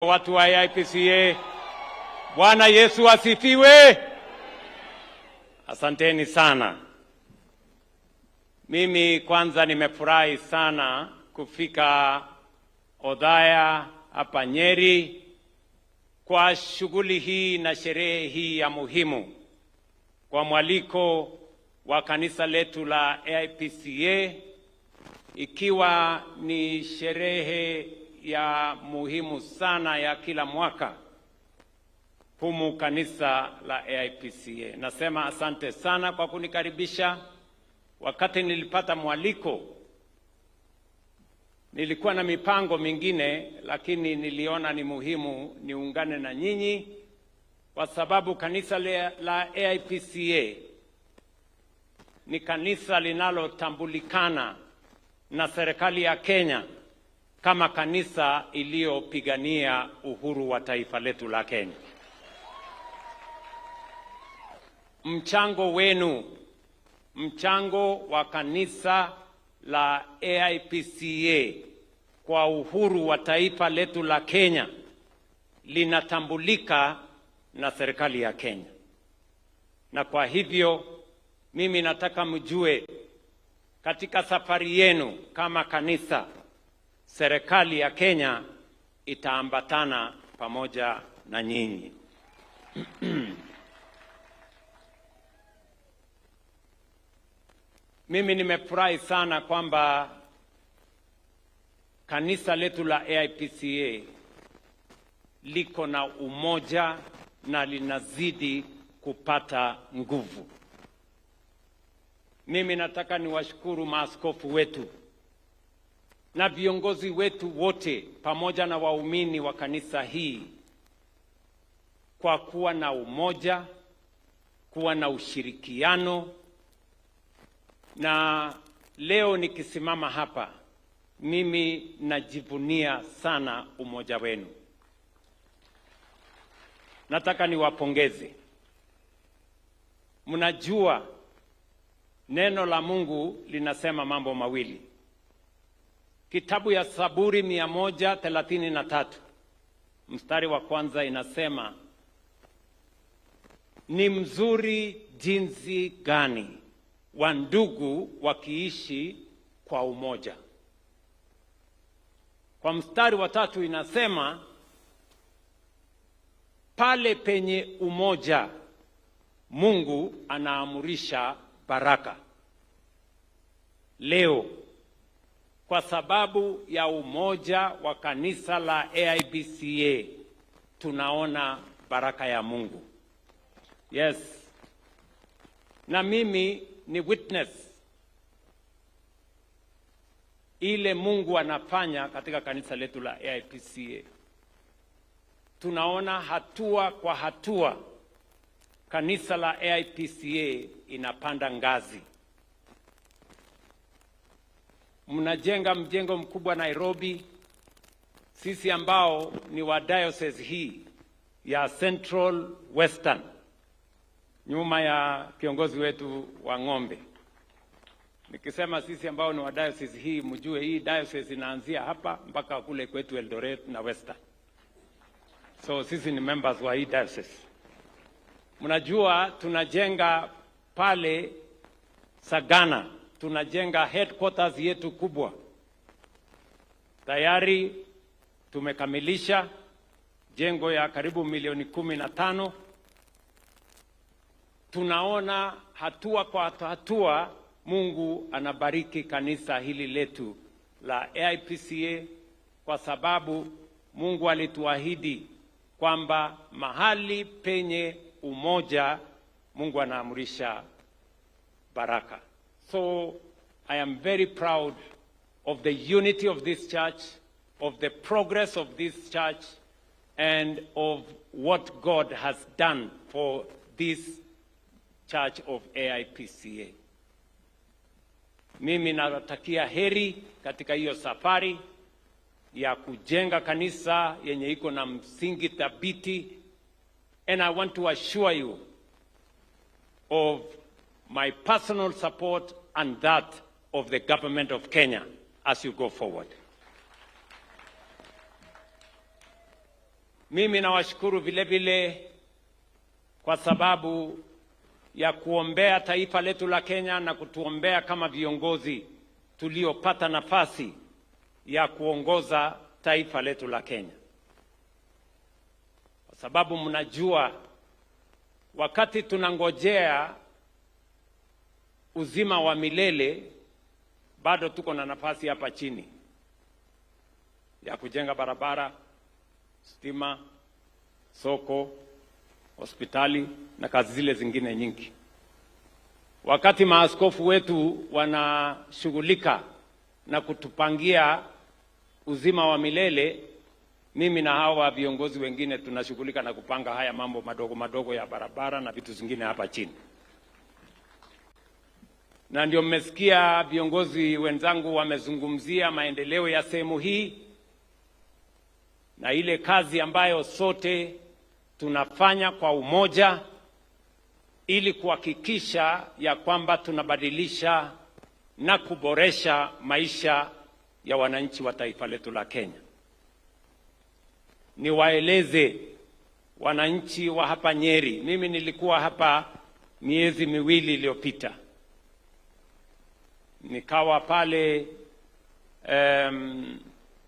Watu wa AIPCA, Bwana Yesu asifiwe. Asanteni sana. Mimi kwanza nimefurahi sana kufika Othaya hapa Nyeri kwa shughuli hii na sherehe hii ya muhimu kwa mwaliko wa kanisa letu la AIPCA, ikiwa ni sherehe ya muhimu sana ya kila mwaka humu kanisa la AIPCA. Nasema asante sana kwa kunikaribisha. Wakati nilipata mwaliko, nilikuwa na mipango mingine, lakini niliona ni muhimu niungane na nyinyi kwa sababu kanisa la AIPCA ni kanisa linalotambulikana na serikali ya Kenya kama kanisa iliyopigania uhuru wa taifa letu la Kenya. Mchango wenu, mchango wa kanisa la AIPCA kwa uhuru wa taifa letu la Kenya linatambulika na serikali ya Kenya. Na kwa hivyo mimi nataka mjue, katika safari yenu kama kanisa, serikali ya Kenya itaambatana pamoja na nyinyi. Mimi nimefurahi sana kwamba kanisa letu la AIPCA liko na umoja na linazidi kupata nguvu. Mimi nataka niwashukuru maaskofu wetu na viongozi wetu wote pamoja na waumini wa kanisa hii kwa kuwa na umoja, kuwa na ushirikiano. Na leo nikisimama hapa, mimi najivunia sana umoja wenu. Nataka niwapongeze. Mnajua neno la Mungu linasema mambo mawili. Kitabu ya Zaburi 133 mstari wa kwanza inasema, ni mzuri jinsi gani wandugu wakiishi kwa umoja. Kwa mstari wa tatu inasema, pale penye umoja Mungu anaamurisha baraka. Leo kwa sababu ya umoja wa kanisa la AIPCA tunaona baraka ya Mungu. Yes. Na mimi ni witness ile Mungu anafanya katika kanisa letu la AIPCA. Tunaona hatua kwa hatua kanisa la AIPCA inapanda ngazi. Mnajenga mjengo mkubwa Nairobi. Sisi ambao ni wa diocese hii ya Central Western, nyuma ya kiongozi wetu wa Ng'ombe. Nikisema sisi ambao ni wa diocese hii, mjue hii diocese inaanzia hapa mpaka kule kwetu Eldoret na Western. So sisi ni members wa hii diocese. Mnajua tunajenga pale Sagana, tunajenga headquarters yetu kubwa. Tayari tumekamilisha jengo ya karibu milioni 15. Tunaona hatua kwa hatua Mungu anabariki kanisa hili letu la AIPCA, kwa sababu Mungu alituahidi kwamba mahali penye umoja Mungu anaamurisha baraka. So I am very proud of the unity of this church, of the progress of this church, and of what God has done for this church of AIPCA. Mimi natakia heri katika hiyo safari ya kujenga kanisa yenye iko na msingi thabiti, and I want to assure you of my personal support and that of the government of Kenya as you go forward. Mimi nawashukuru vile vile kwa sababu ya kuombea taifa letu la Kenya na kutuombea kama viongozi tuliopata nafasi ya kuongoza taifa letu la Kenya. Kwa sababu mnajua wakati tunangojea uzima wa milele, bado tuko na nafasi hapa chini ya kujenga barabara, stima, soko, hospitali na kazi zile zingine nyingi. Wakati maaskofu wetu wanashughulika na kutupangia uzima wa milele, mimi na hawa viongozi wengine tunashughulika na kupanga haya mambo madogo madogo ya barabara na vitu zingine hapa chini. Na ndio mmesikia viongozi wenzangu wamezungumzia maendeleo ya sehemu hii na ile kazi ambayo sote tunafanya kwa umoja ili kuhakikisha ya kwamba tunabadilisha na kuboresha maisha ya wananchi wa taifa letu la Kenya. Niwaeleze wananchi wa hapa Nyeri, mimi nilikuwa hapa miezi miwili iliyopita. Nikawa pale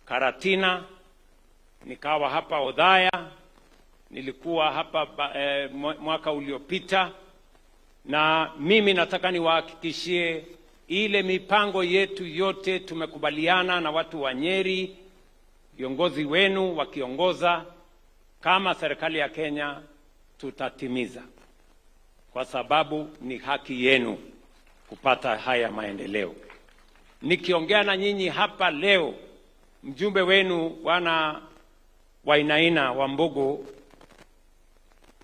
Karatina, nikawa hapa Othaya, nilikuwa hapa mwaka uliopita, na mimi nataka niwahakikishie ile mipango yetu yote tumekubaliana na watu wa Nyeri, viongozi wenu wakiongoza, kama serikali ya Kenya tutatimiza, kwa sababu ni haki yenu kupata haya maendeleo. Nikiongea na nyinyi hapa leo, mjumbe wenu Bwana Wainaina wa Mbogo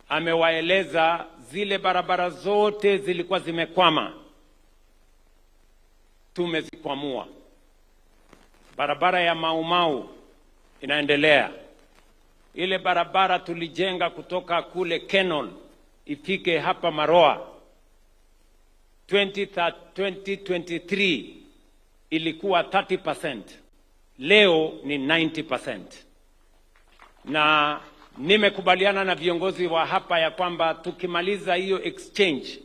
amewaeleza zile barabara zote zilikuwa zimekwama, tumezikwamua. Barabara ya Mau Mau inaendelea. Ile barabara tulijenga kutoka kule Kenon ifike hapa Maroa 2023 ilikuwa 30%, leo ni 90%. Na nimekubaliana na viongozi wa hapa ya kwamba tukimaliza hiyo exchange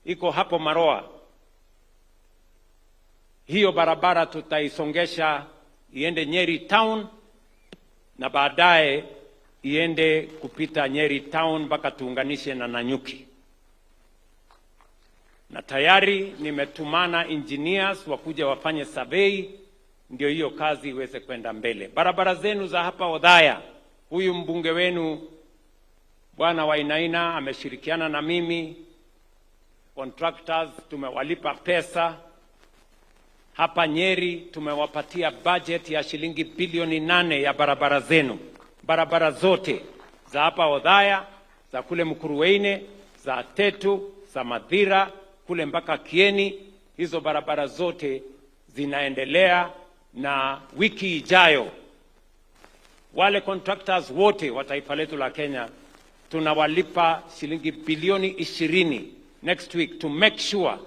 iko hapo Maroa, hiyo barabara tutaisongesha iende Nyeri Town na baadaye iende kupita Nyeri Town mpaka tuunganishe na Nanyuki. Na tayari nimetumana engineers wakuja wafanye survey ndio hiyo kazi iweze kwenda mbele. Barabara zenu za hapa Othaya, huyu mbunge wenu Bwana Wainaina ameshirikiana na mimi, contractors tumewalipa pesa. Hapa Nyeri tumewapatia budget ya shilingi bilioni 8 ya barabara zenu. Barabara zote za hapa Othaya, za kule Mkuruweine, za Tetu, za Mathira, kule mpaka Kieni, hizo barabara zote zinaendelea, na wiki ijayo wale contractors wote wa taifa letu la Kenya tunawalipa shilingi bilioni 20 next week to make sure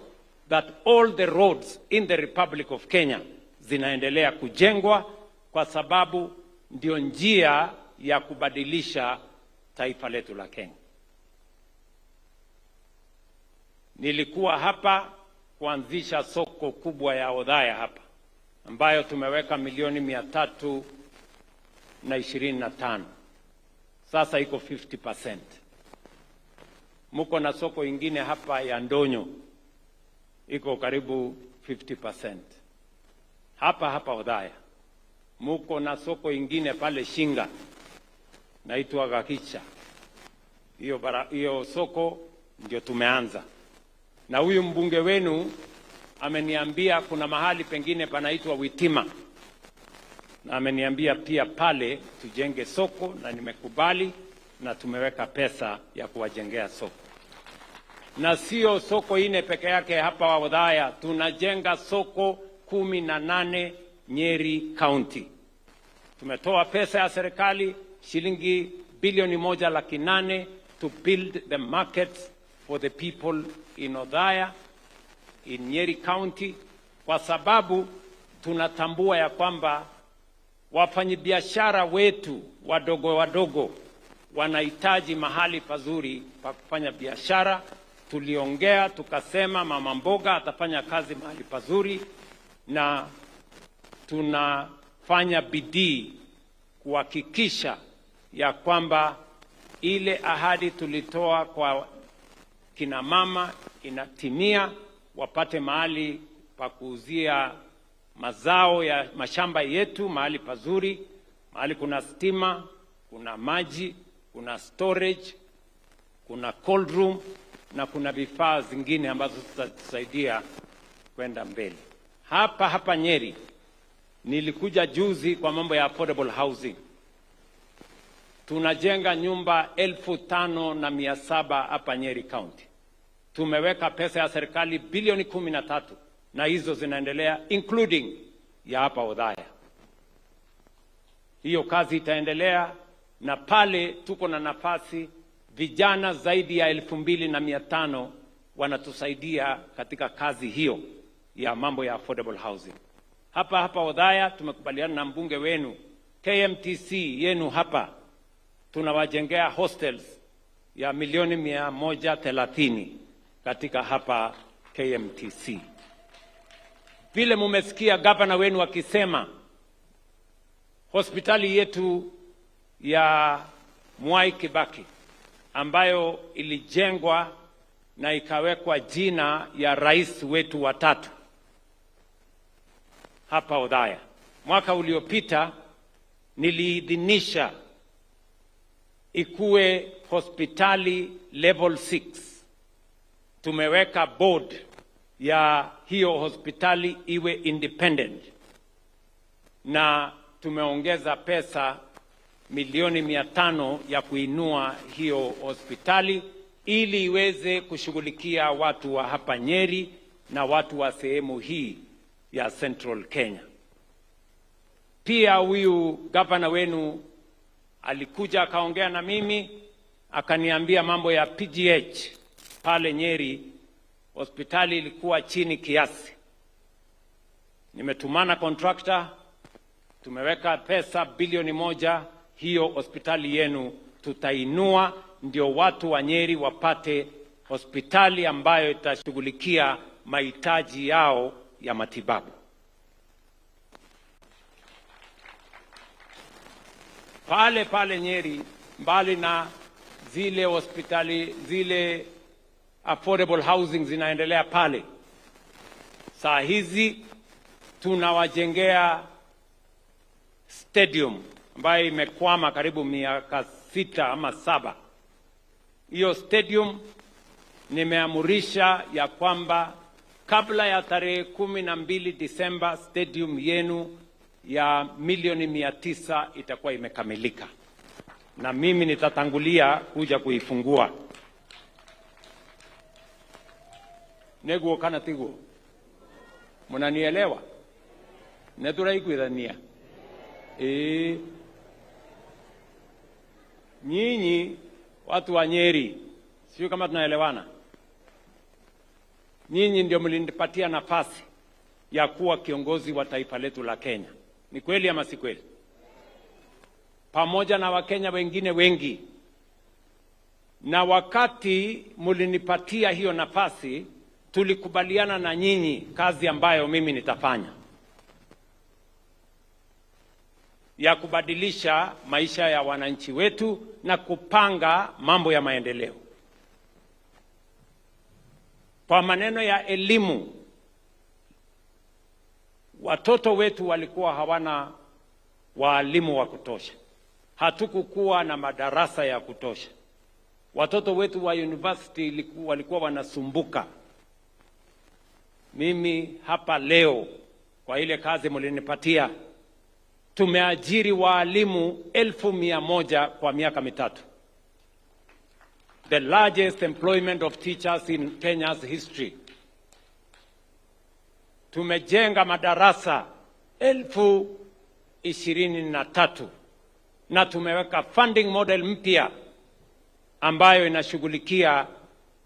that all the roads in the Republic of Kenya zinaendelea kujengwa, kwa sababu ndio njia ya kubadilisha taifa letu la Kenya. Nilikuwa hapa kuanzisha soko kubwa ya Othaya hapa, ambayo tumeweka milioni 325. Sasa iko 50%. Muko na soko ingine hapa ya Ndonyo, iko karibu 50%. Hapa Othaya muko na soko ingine pale Shinga, naitwa Gakicha. Hiyo soko ndio tumeanza. Na huyu mbunge wenu ameniambia kuna mahali pengine panaitwa Witima, na ameniambia pia pale tujenge soko, na nimekubali na tumeweka pesa ya kuwajengea soko. Na sio soko ine peke yake hapa Othaya, tunajenga soko 18 Nyeri County. Tumetoa pesa ya serikali shilingi bilioni 1.8 to build the markets for the people in Othaya, in Nyeri County, kwa sababu tunatambua ya kwamba wafanyabiashara wetu wadogo wadogo wanahitaji mahali pazuri pa kufanya biashara. Tuliongea tukasema mama mboga atafanya kazi mahali pazuri, na tunafanya bidii kuhakikisha ya kwamba ile ahadi tulitoa kwa kina mama inatimia, wapate mahali pa kuuzia mazao ya mashamba yetu, mahali pazuri, mahali kuna stima, kuna maji, kuna storage, kuna cold room na kuna vifaa zingine ambazo zitatusaidia kwenda mbele. Hapa Nyeri nilikuja juzi kwa mambo ya affordable housing. Tunajenga nyumba 5,700 hapa Nyeri County. Tumeweka pesa ya serikali bilioni 13 na hizo zinaendelea, including ya hapa Othaya. Hiyo kazi itaendelea, na pale tuko na nafasi, vijana zaidi ya 2,500 wanatusaidia katika kazi hiyo ya mambo ya affordable housing. Hapa Othaya tumekubaliana na mbunge wenu, KMTC yenu hapa, tunawajengea hostels ya milioni 130 katika hapa KMTC. Vile mumesikia gavana wenu akisema, hospitali yetu ya Mwai Kibaki ambayo ilijengwa na ikawekwa jina ya rais wetu wa 3 hapa Othaya, mwaka uliopita niliidhinisha ikuwe hospitali level 6. Tumeweka board ya hiyo hospitali iwe independent, na tumeongeza pesa milioni 500 ya kuinua hiyo hospitali ili iweze kushughulikia watu wa hapa Nyeri na watu wa sehemu hii ya Central Kenya. Pia huyu gavana wenu alikuja akaongea na mimi, akaniambia mambo ya PGH pale Nyeri. Hospitali ilikuwa chini kiasi. Nimetumana contractor, tumeweka pesa bilioni 1. Hiyo hospitali yenu tutainua, ndio watu wa Nyeri wapate hospitali ambayo itashughulikia mahitaji yao ya matibabu. Pale Nyeri, mbali na zile hospitali, zile affordable housing zinaendelea pale, saa hizi tunawajengea stadium ambayo imekwama karibu miaka 6 ama 7. Hiyo stadium nimeamurisha ya kwamba kabla ya tarehe 12 Disemba stadium yenu ya milioni 900 itakuwa imekamilika, na mimi nitatangulia kuja kuifungua. Neguo kana tiguo, mnanielewa? Neturaiguithania. Nyinyi watu wa Nyeri, sio kama tunaelewana? Nyinyi ndio mlinipatia nafasi ya kuwa kiongozi wa taifa letu la Kenya. Ni kweli ama si kweli? Pamoja na Wakenya wengine wengi. Na wakati mlinipatia hiyo nafasi, tulikubaliana na nyinyi kazi ambayo mimi nitafanya ya kubadilisha maisha ya wananchi wetu na kupanga mambo ya maendeleo. Kwa maneno ya elimu, watoto wetu walikuwa hawana walimu wa kutosha. Hatukukuwa na madarasa ya kutosha. Watoto wetu wa university walikuwa wanasumbuka. Mimi hapa leo kwa ile kazi mlinipatia, tumeajiri walimu 1,100 kwa miaka 3. The largest employment of teachers in Kenya's history. Tumejenga madarasa 23,000 na tumeweka funding model mpya ambayo inashughulikia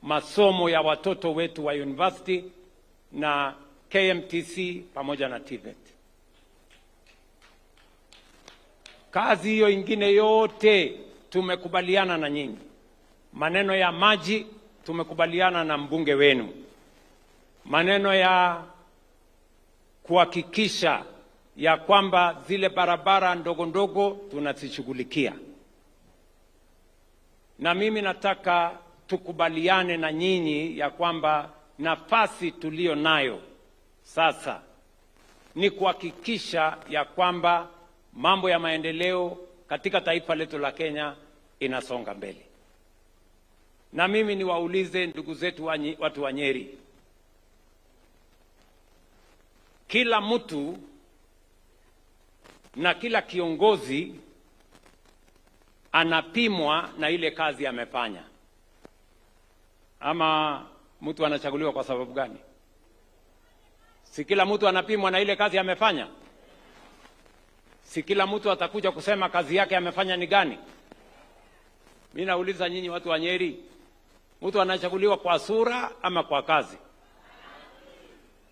masomo ya watoto wetu wa university na KMTC pamoja na TVET. Kazi hiyo ingine yote tumekubaliana na nyinyi. Maneno ya maji tumekubaliana na mbunge wenu. Maneno ya kuhakikisha ya kwamba zile barabara ndogo ndogo tunazishughulikia. Na mimi nataka tukubaliane na nyinyi ya kwamba nafasi tulio nayo sasa ni kuhakikisha ya kwamba mambo ya maendeleo katika taifa letu la Kenya inasonga mbele. Na mimi niwaulize ndugu zetu watu wa Nyeri, kila mtu na kila kiongozi anapimwa na ile kazi amefanya. Ama mtu anachaguliwa kwa sababu gani? Si kila mtu anapimwa na ile kazi amefanya? Si kila mtu atakuja kusema kazi yake amefanya ni gani? Mimi nauliza nyinyi watu wa Nyeri, mtu anachaguliwa kwa sura ama kwa kazi?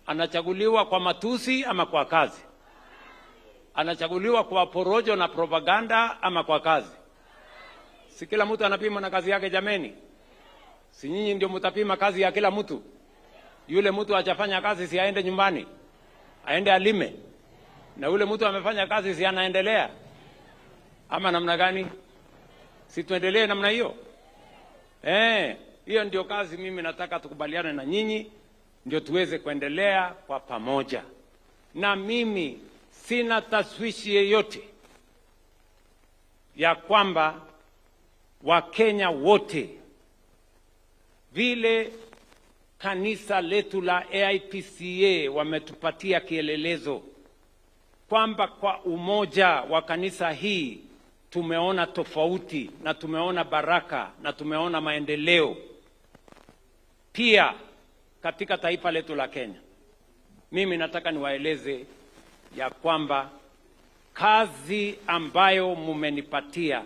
Anachaguliwa kwa matusi ama kwa kazi? Anachaguliwa kwa porojo na propaganda ama kwa kazi? Si kila mtu anapimwa na kazi yake jameni? Si nyinyi ndio mtapima kazi ya kila mtu? Yule mtu hajafanya kazi si aende nyumbani, aende alime, na yule mtu amefanya kazi si anaendelea? Ama namna gani? Si tuendelee namna hiyo? Hiyo ndio kazi mimi nataka tukubaliane na nyinyi, ndio tuweze kuendelea kwa pamoja. Na mimi sina taswishi yeyote ya kwamba Wakenya wote, vile kanisa letu la AIPCA wametupatia kielelezo kwamba kwa umoja wa kanisa hii tumeona tofauti na tumeona baraka na tumeona maendeleo pia katika taifa letu la Kenya. Mimi nataka niwaeleze ya kwamba kazi ambayo mumenipatia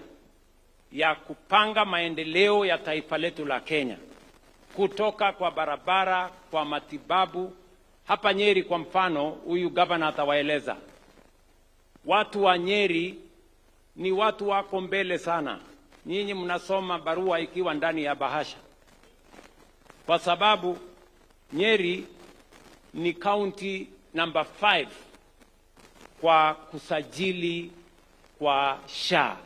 ya kupanga maendeleo ya taifa letu la Kenya, kutoka kwa barabara, kwa matibabu. Hapa Nyeri kwa mfano, huyu gavana atawaeleza, watu wa Nyeri ni watu wako mbele sana. Nyinyi mnasoma barua ikiwa ndani ya bahasha, kwa sababu Nyeri ni county number 5 kwa kusajili kwa SHA.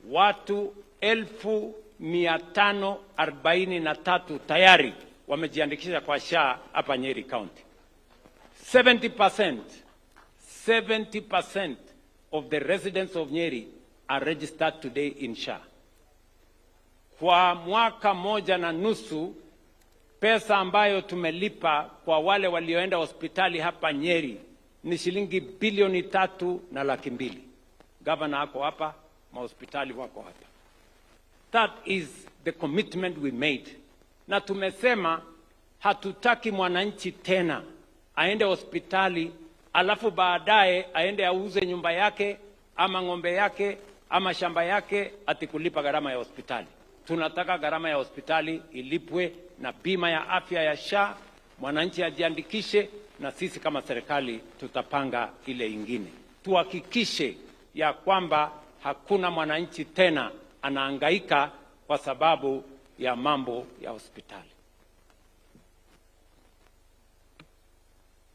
Watu 1543 tayari wamejiandikisha kwa SHA hapa Nyeri County. 70% of the residents of Nyeri are registered today in SHA. Kwa mwaka moja na nusu, pesa ambayo tumelipa kwa wale walioenda hospitali hapa Nyeri ni shilingi bilioni 3.2. Gavana ako hapa, mahospitali wako hapa. That is the commitment we made. Na tumesema hatutaki mwananchi tena aende hospitali alafu baadaye aende auze nyumba yake ama ng'ombe yake ama shamba yake atikulipa gharama ya hospitali. Tunataka gharama ya hospitali ilipwe na bima ya afya ya SHA, mwananchi ajiandikishe, na sisi kama serikali tutapanga ile ingine. Tuhakikishe ya kwamba hakuna mwananchi tena anahangaika kwa sababu ya mambo ya hospitali.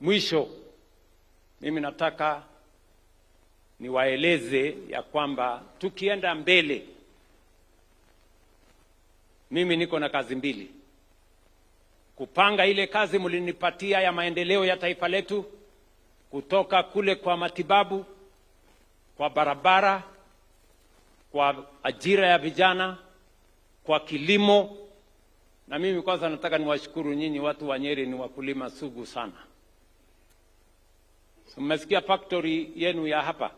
Mwisho, mimi nataka niwaeleze ya kwamba tukienda mbele, mimi niko na kazi mbili. Kupanga ile kazi mlinipatia ya maendeleo ya taifa letu, kutoka kule kwa matibabu, kwa barabara, kwa ajira ya vijana, kwa kilimo. Na mimi kwanza nataka niwashukuru nyinyi watu wa Nyeri, ni wakulima sugu sana. Mmesikia factory yenu ya hapa,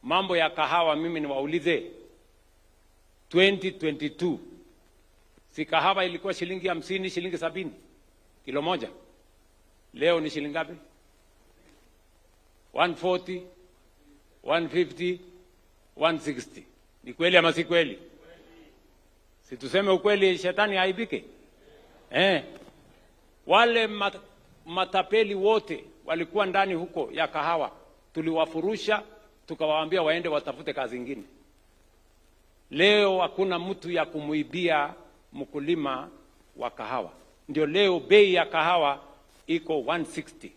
mambo ya kahawa. Mimi niwaulize, 2022 si kahawa ilikuwa shilingi 50, shilingi 70 kilo moja? Leo ni shilingi ngapi? 140, 150, 160. Ni kweli ama si kweli? Si tuseme ukweli, shetani aibike? Wale matapeli wote walikuwa ndani huko ya kahawa, tuliwafurusha tukawaambia waende watafute kazi nyingine. Leo hakuna mtu ya kumuibia mkulima wa kahawa. Ndio leo bei ya kahawa iko 160.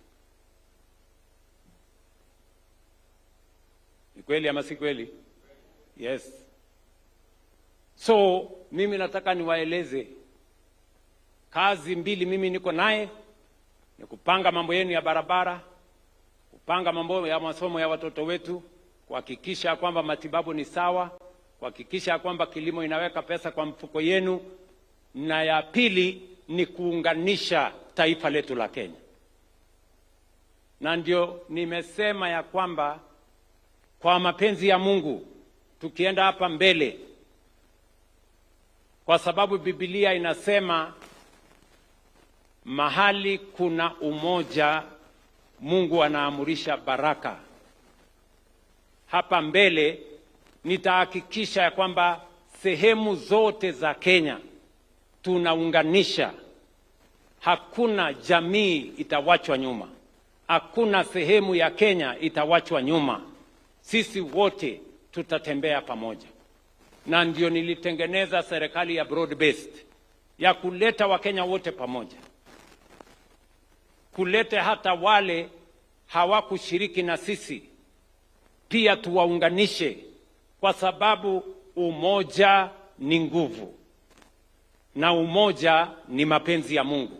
Ni kweli ama si kweli? Yes. So mimi nataka niwaeleze kazi mbili mimi niko naye, ni kupanga mambo yenu ya barabara, kupanga mambo ya masomo ya watoto wetu, kuhakikisha kwamba matibabu ni sawa, kuhakikisha kwamba kilimo inaweka pesa kwa mfuko yenu, na ya pili ni kuunganisha taifa letu la Kenya. Na ndio nimesema ya kwamba kwa mapenzi ya Mungu tukienda hapa mbele, kwa sababu Biblia inasema mahali kuna umoja Mungu anaamurisha baraka. Hapa mbele nitahakikisha ya kwamba sehemu zote za Kenya tunaunganisha. Hakuna jamii itawachwa nyuma. Hakuna sehemu ya Kenya itawachwa nyuma. Sisi wote tutatembea pamoja. Na ndio nilitengeneza serikali ya broad based, ya kuleta Wakenya wote pamoja. Kuleta hata wale hawakushiriki na sisi pia tuwaunganishe, kwa sababu umoja ni nguvu na umoja ni mapenzi ya Mungu.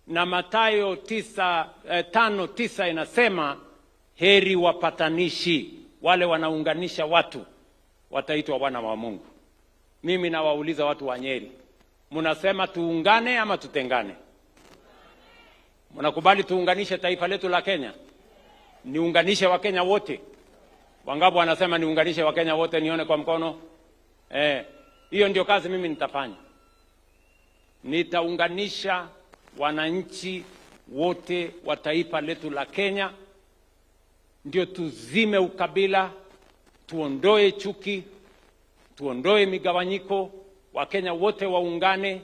Na Mathayo 5:9 inasema heri wapatanishi, wale wanaunganisha watu wataitwa wana wa Mungu. Mimi nawauliza watu wa Nyeri, mnasema tuungane ama tutengane? Mnakubali tuunganishe taifa letu la Kenya? Niunganishe Wakenya wote? Wangapi wanasema niunganishe Wakenya wote? Nione kwa mkono. Hiyo ndio kazi mimi nitafanya. Nitaunganisha wananchi wote wa taifa letu la Kenya, ndio tuzime ukabila, tuondoe chuki, tuondoe migawanyiko, Wakenya wote waungane.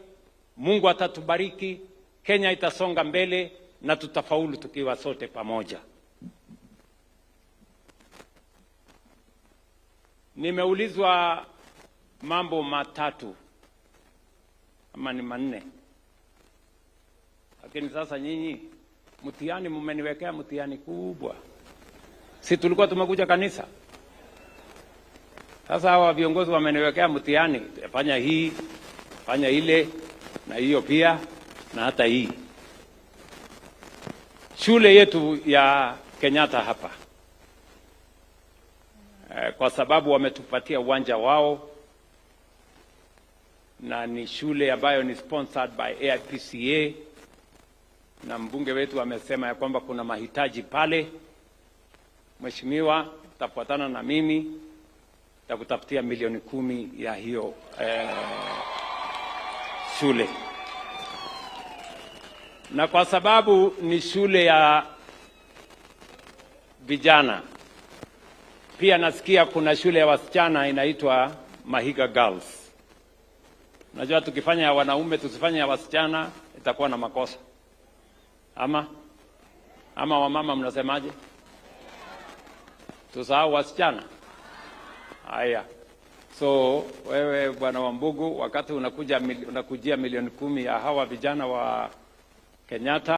Mungu atatubariki, Kenya itasonga mbele na tutafaulu tukiwa sote pamoja. Nimeulizwa mambo matatu ama ni manne, lakini sasa nyinyi mtihani mmeniwekea mtihani kubwa. Si tulikuwa tumekuja kanisa? Sasa hawa viongozi wameniwekea mtihani, fanya hii, fanya ile, na hiyo pia, na hata hii. Shule yetu ya Kenyatta hapa, kwa sababu wametupatia uwanja wao, na ni shule ambayo ni sponsored by AIPCA, na mbunge wetu amesema ya kwamba kuna mahitaji pale. Mheshimiwa, utafuatana na mimi, nitakutafutia milioni 10 ya hiyo shule. Na kwa sababu ni shule ya vijana, pia nasikia kuna shule ya wasichana inaitwa Mahiga Girls. Najua tukifanya ya wanaume tusifanye ya wasichana itakuwa na makosa. Ama wamama mnasemaje? Tusahau wasichana? Haya. So wewe Bwana Wambugu, wakati unakujia milioni 10 ya hawa vijana wa Kenyatta,